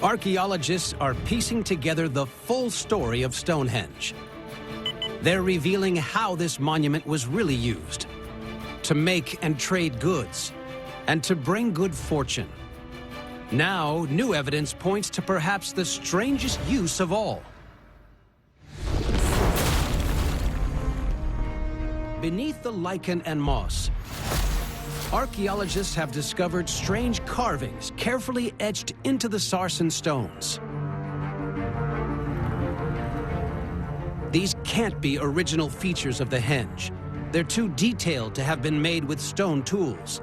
Archaeologists are piecing together the full story of Stonehenge. They're revealing how this monument was really used to make and trade goods and to bring good fortune. Now, new evidence points to perhaps the strangest use of all. Beneath the lichen and moss, archaeologists have discovered strange carvings carefully etched into the sarsen stones. These can't be original features of the henge. They're too detailed to have been made with stone tools.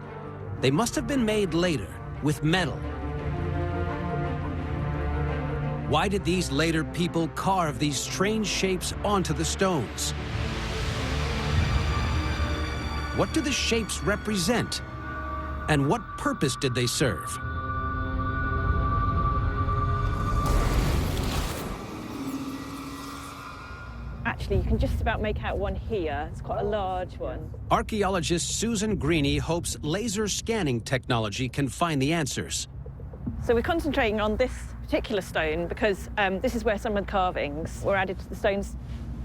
They must have been made later, with metal. Why did these later people carve these strange shapes onto the stones? What do the shapes represent? And what purpose did they serve? Actually, you can just about make out one here. It's quite a large one. Archaeologist Susan Greeny hopes laser scanning technology can find the answers. So we're concentrating on this particular stone because this is where some of the carvings were added to the stones.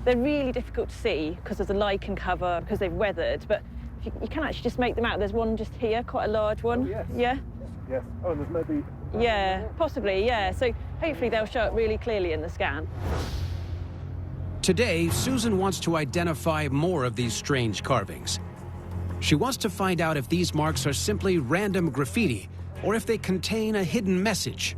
They're really difficult to see because of the lichen cover, because they've weathered, but you can actually just make them out. There's one just here, quite a large one. Oh, yes. Yeah? Yes. Oh, and there's maybe... Yeah, possibly, yeah. So hopefully they'll show up really clearly in the scan. Today, Susan wants to identify more of these strange carvings. She wants to find out if these marks are simply random graffiti or if they contain a hidden message.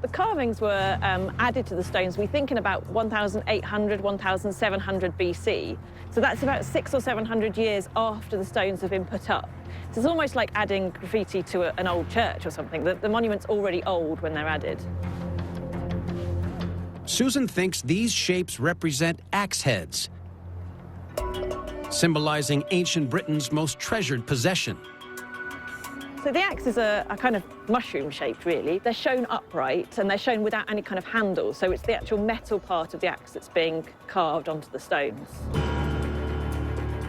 The carvings were added to the stones, we think, in about 1,800, 1,700 BC. So that's about 600 or 700 years after the stones have been put up. So it's almost like adding graffiti to an old church or something. The monument's already old when they're added. Susan thinks these shapes represent axe heads, symbolizing ancient Britain's most treasured possession. So the axes are kind of mushroom-shaped, really. They're shown upright, and they're shown without any kind of handle, so it's the actual metal part of the axe that's being carved onto the stones.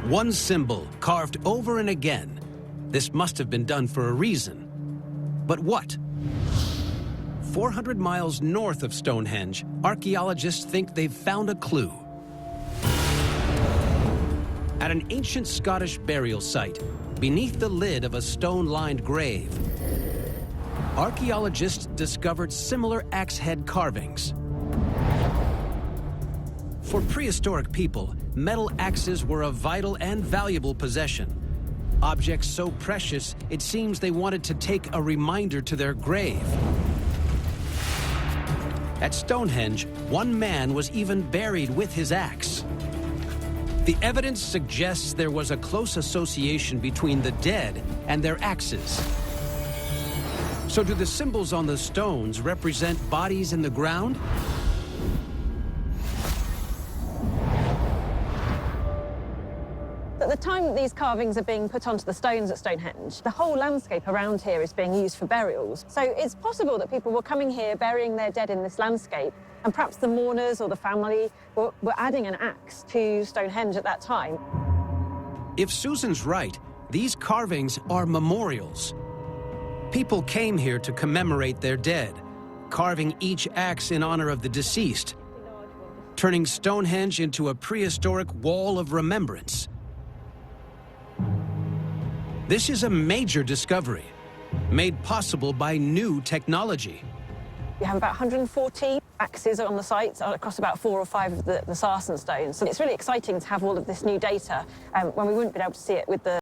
One symbol carved over and again. This must have been done for a reason. But what? 400 miles north of Stonehenge, archaeologists think they've found a clue. At an ancient Scottish burial site, beneath the lid of a stone-lined grave, archaeologists discovered similar axe head carvings. For prehistoric people, metal axes were a vital and valuable possession. Objects so precious, it seems they wanted to take a reminder to their grave. At Stonehenge, one man was even buried with his axe. The evidence suggests there was a close association between the dead and their axes. So do the symbols on the stones represent bodies in the ground? At the time that these carvings are being put onto the stones at Stonehenge, the whole landscape around here is being used for burials. So it's possible that people were coming here, burying their dead in this landscape, and perhaps the mourners or the family were adding an axe to Stonehenge at that time. If Susan's right, these carvings are memorials. People came here to commemorate their dead, carving each axe in honor of the deceased, turning Stonehenge into a prehistoric wall of remembrance. This is a major discovery, made possible by new technology. We have about 140 axes on the site across about 4 or 5 of the sarsen stones. So it's really exciting to have all of this new data when we wouldn't be able to see it with the